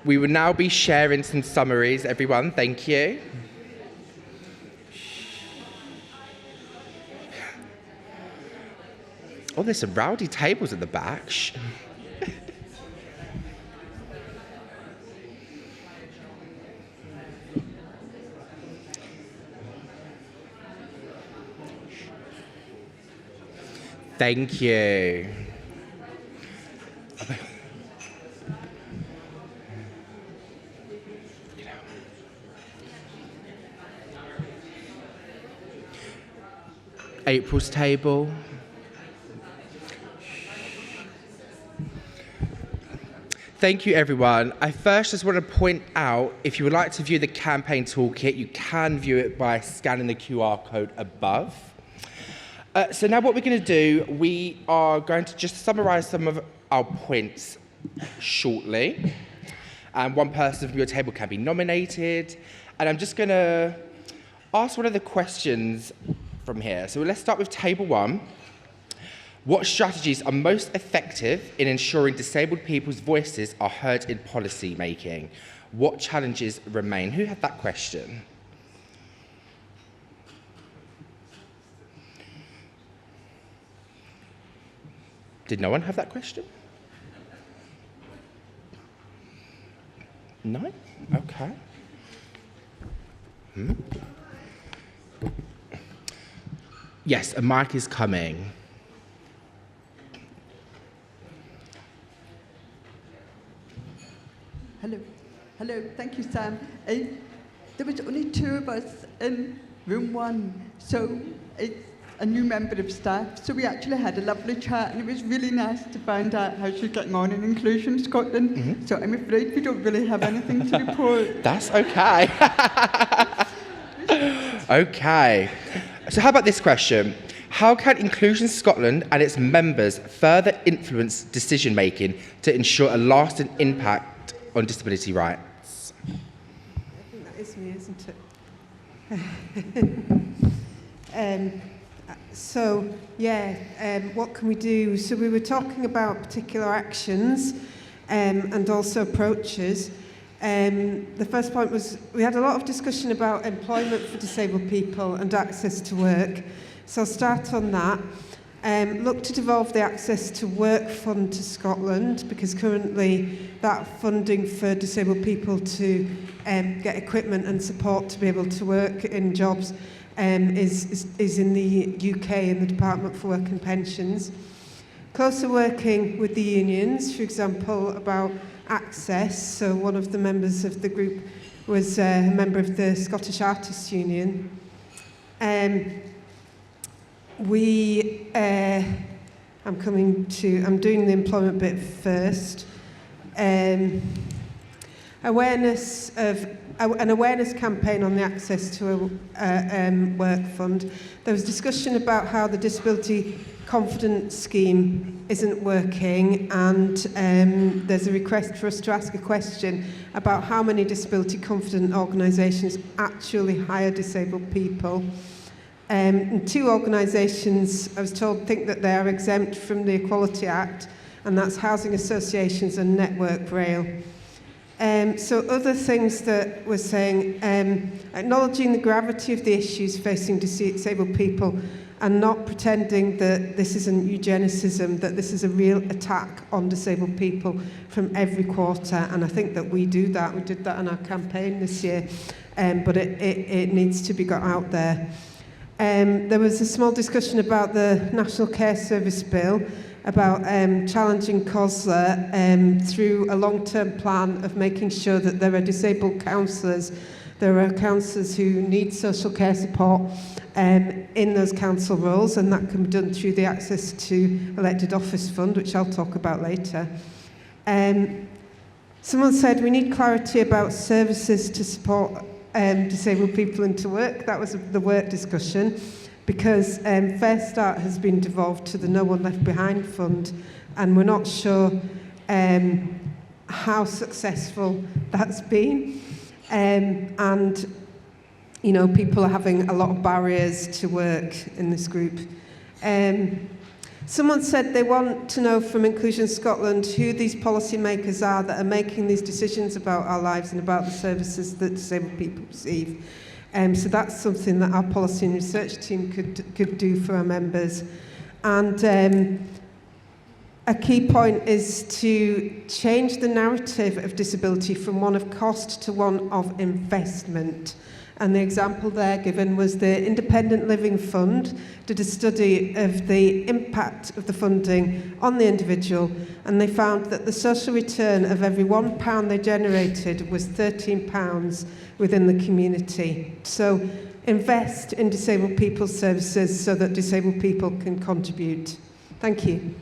We will now be sharing some summaries, everyone. Thank you. Oh, there's some rowdy tables at the back. Shh. Thank you. April's table. Thank you, everyone. I first just want to point out, if you would like to view the campaign toolkit, you can view it by scanning the QR code above. So now what we're going to do, we are going to just summarise some of our points shortly. And one person from your table can be nominated. And I'm just going to ask one of the questions from here. So let's start with table 1. What strategies are most effective in ensuring disabled people's voices are heard in policy making? What challenges remain? Who had that question? Did no one have that question? No? Okay. Yes, a mic is coming. Hello, thank you, Sam. There was only 2 of us in room 1, so it's a new member of staff, so we actually had a lovely chat, and it was really nice to find out how she's getting on in Inclusion Scotland. So I'm afraid we don't really have anything to report. That's okay. Okay. So how about this question? How can Inclusion Scotland and its members further influence decision-making to ensure a lasting impact on disability rights? I think that is me, isn't it? What can we do? So we were talking about particular actions and also approaches. The first point was we had a lot of discussion about employment for disabled people and access to work. So I'll start on that. Look to devolve the Access to Work Fund to Scotland, because currently that funding for disabled people to get equipment and support to be able to work in jobs is in the UK in the Department for Work and Pensions. Closer working with the unions, for example, about access. So one of the members of the group was a member of the Scottish Artists Union. I'm doing the employment bit first. An awareness campaign on the Access to a Work Fund. There was discussion about how the Disability Confidence Scheme isn't working, and there's a request for us to ask a question about how many disability confident organisations actually hire disabled people. And 2 organisations, I was told, think that they are exempt from the Equality Act, and that's housing associations and Network Rail. So other things that we're saying, acknowledging the gravity of the issues facing disabled people and not pretending that this isn't eugenicism, that this is a real attack on disabled people from every quarter. And I think that we do that. We did that in our campaign this year, but it needs to be got out there. There was a small discussion about the National Care Service Bill, about challenging COSLA through a long-term plan of making sure that there are disabled counsellors, there are counsellors who need social care support in those council roles, and that can be done through the Access to Elected Office Fund, which I'll talk about later. Someone said we need clarity about services to support disabled people into work. That was the work discussion, because Fair Start has been devolved to the No One Left Behind Fund, and we're not sure how successful that's been. And, you know, people are having a lot of barriers to work in this group. Someone said they want to know from Inclusion Scotland who these policymakers are that are making these decisions about our lives and about the services that disabled people receive. So that's something that our policy and research team could do for our members. And a key point is to change the narrative of disability from one of cost to one of investment. And the example there given was the Independent Living Fund did a study of the impact of the funding on the individual, and they found that the social return of every £1 they generated was £13 within the community. So invest in disabled people's services so that disabled people can contribute. Thank you.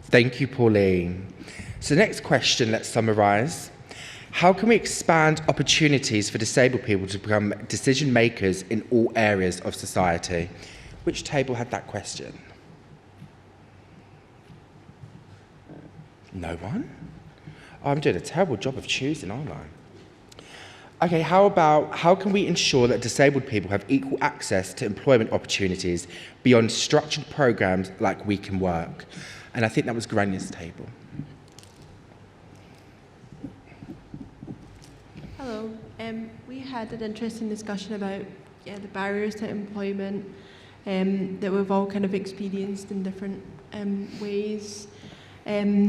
Thank you, Pauline. So next question, let's summarise. How can we expand opportunities for disabled people to become decision makers in all areas of society? Which table had that question? No one? Oh, I'm doing a terrible job of choosing, aren't I? Okay, how can we ensure that disabled people have equal access to employment opportunities beyond structured programs like We Can Work? And I think that was Granya's table. Hello. We had an interesting discussion about the barriers to employment that we've all kind of experienced in different ways. A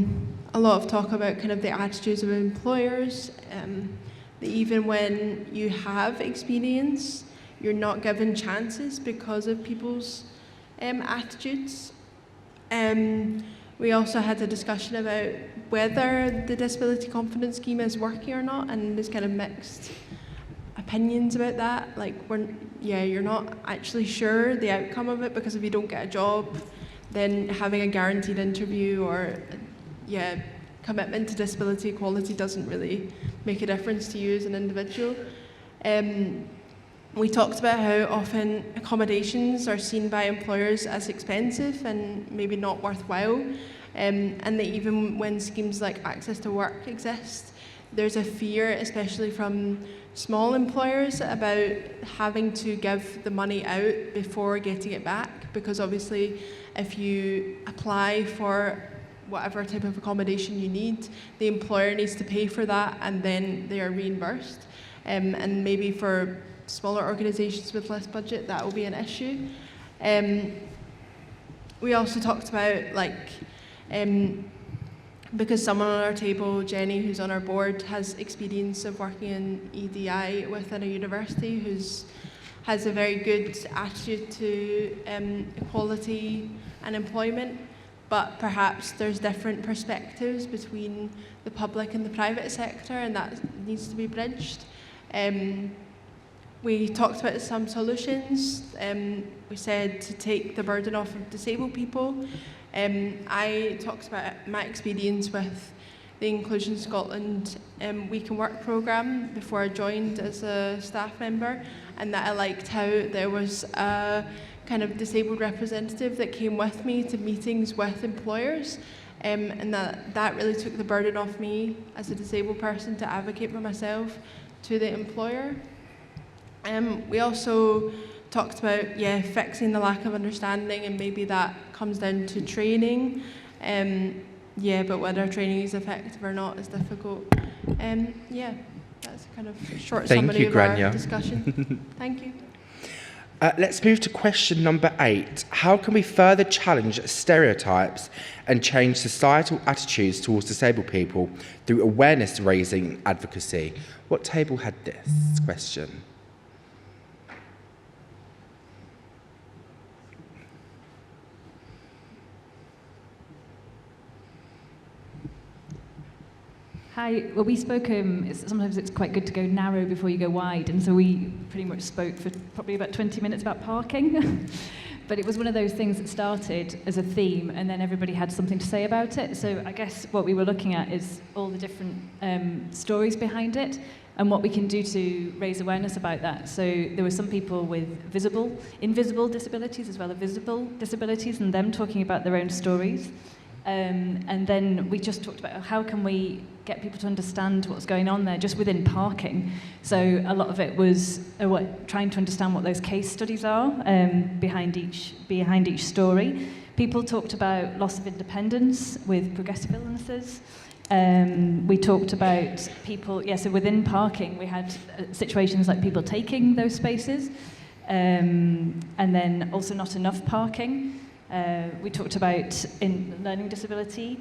lot of talk about kind of the attitudes of employers, that even when you have experience, you're not given chances because of people's attitudes. We also had a discussion about whether the Disability Confidence Scheme is working or not, and there's kind of mixed opinions about that. Like, you're not actually sure the outcome of it, because if you don't get a job, then having a guaranteed interview or commitment to disability equality doesn't really make a difference to you as an individual. We talked about how often accommodations are seen by employers as expensive and maybe not worthwhile, and that even when schemes like Access to Work exist, there's a fear, especially from small employers, about having to give the money out before getting it back, because obviously if you apply for whatever type of accommodation you need, the employer needs to pay for that and then they are reimbursed. And maybe for smaller organisations with less budget, that will be an issue. We also talked about, because someone on our table, Jenny, who's on our board, has experience of working in EDI within a university, has a very good attitude to equality and employment, but perhaps there's different perspectives between the public and the private sector, and that needs to be bridged. We talked about some solutions. We said to take the burden off of disabled people. I talked about my experience with the Inclusion Scotland We Can Work programme before I joined as a staff member, and that I liked how there was a kind of disabled representative that came with me to meetings with employers, and that really took the burden off me as a disabled person to advocate for myself to the employer. We also talked about fixing the lack of understanding, and maybe that comes down to training. But whether training is effective or not is difficult. That's a kind of short summary of our discussion. Thank you. Let's move to question number 8. How can we further challenge stereotypes and change societal attitudes towards disabled people through awareness raising and advocacy? What table had this question? Hi. Well, we spoke, sometimes it's quite good to go narrow before you go wide, and so we pretty much spoke for probably about 20 minutes about parking. But it was one of those things that started as a theme, and then everybody had something to say about it. So I guess what we were looking at is all the different stories behind it, and what we can do to raise awareness about that. So there were some people with invisible disabilities as well as visible disabilities, and them talking about their own stories. And then we just talked about how can we get people to understand what's going on there just within parking. So a lot of it was trying to understand what those case studies are behind each story. People talked about loss of independence with progressive illnesses. We talked about people, so within parking, we had situations like people taking those spaces, and then also not enough parking. We talked about in learning disability.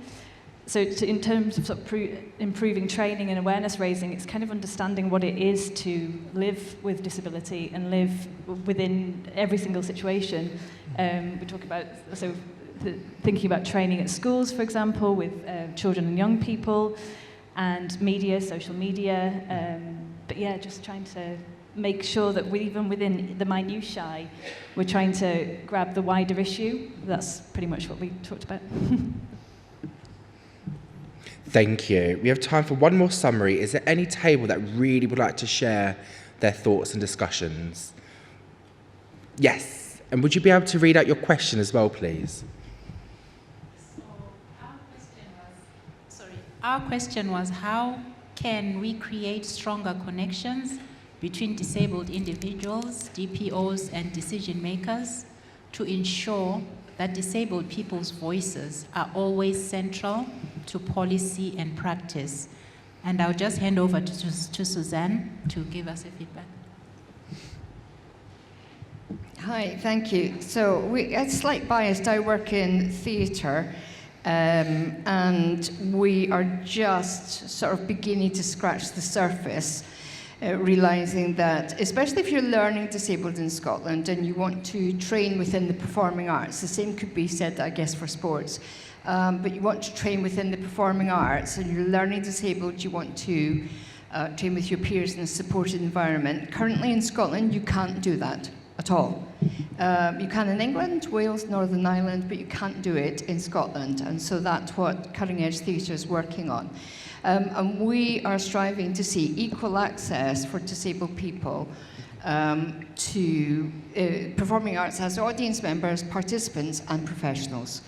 So in terms of, improving training and awareness raising, it's kind of understanding what it is to live with disability and live within every single situation. We talk about thinking about training at schools, for example, with children and young people, and media, social media. But yeah, just trying to make sure that even within the minutiae, we're trying to grab the wider issue. That's pretty much what we talked about. Thank you. We have time for one more summary. Is there any table that really would like to share their thoughts and discussions? Yes. And would you be able to read out your question as well, please? So our question was, how can we create stronger connections between disabled individuals, DPOs, and decision makers to ensure that disabled people's voices are always central to policy and practice? And I'll just hand over to Suzanne to give us a feedback. Hi, thank you. So it's slight biased. I work in theatre, and we are just sort of beginning to scratch the surface, realising that, especially if you're learning disabled in Scotland and you want to train within the performing arts, the same could be said, I guess, for sports, but you want to train within the performing arts and you're learning disabled, you want to train with your peers in a supported environment. Currently in Scotland, you can't do that at all. You can in England, Wales, Northern Ireland, but you can't do it in Scotland, and so that's what Cutting Edge Theatre is working on. And we are striving to see equal access for disabled people to performing arts as audience members, participants, and professionals.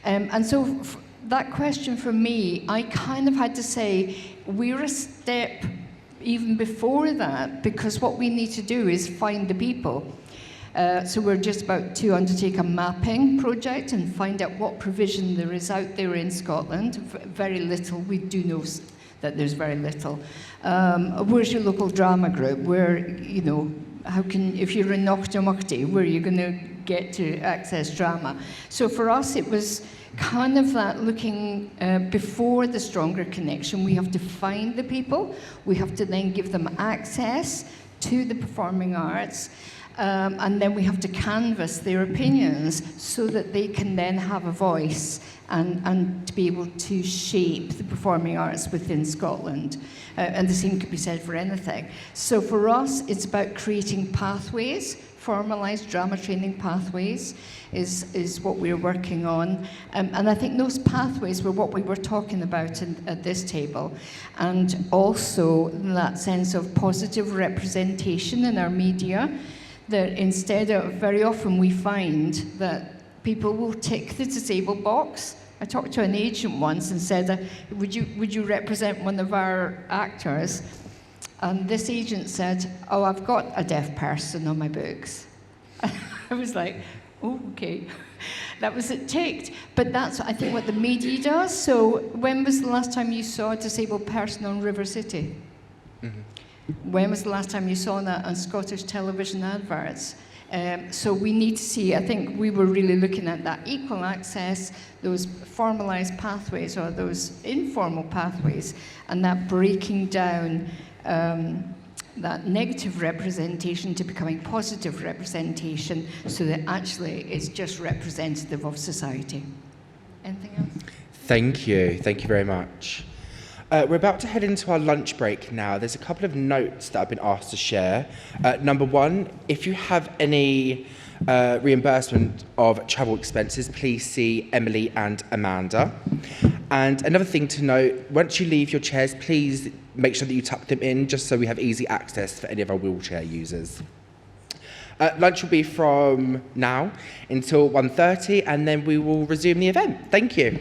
And so that question for me, I kind of had to say, we're a step even before that, because what we need to do is find the people. So we're just about to undertake a mapping project and find out what provision there is out there in Scotland. Very little. We do know that there's very little. Where's your local drama group? Where, you know, how can, if you're in Knocknamuckty, where are you going to get to access drama? So for us, it was kind of that looking before the stronger connection. We have to find the people. We have to then give them access to the performing arts. And then we have to canvass their opinions so that they can then have a voice and to be able to shape the performing arts within Scotland. And the same could be said for anything. So for us, it's about creating pathways, formalised drama training pathways is what we're working on. And I think those pathways were what we were talking about at this table. And also that sense of positive representation in our media, that instead of, very often we find that people will tick the disabled box. I talked to an agent once and said, would you represent one of our actors? And this agent said, oh, I've got a deaf person on my books. I was like, oh, okay. That was it ticked. But that's, I think, what the media does. So when was the last time you saw a disabled person on River City? Mm-hmm. When was the last time you saw that on Scottish television adverts? So we need to see, I think we were really looking at that equal access, those formalised pathways or those informal pathways, and that breaking down that negative representation to becoming positive representation so that actually it's just representative of society. Anything else? Thank you. Thank you very much. We're about to head into our lunch break now. There's a couple of notes that I've been asked to share. Number one, if you have any reimbursement of travel expenses, please see Emily and Amanda. And another thing to note, once you leave your chairs, please make sure that you tuck them in just so we have easy access for any of our wheelchair users. Lunch will be from now until 1:30, and then we will resume the event. Thank you.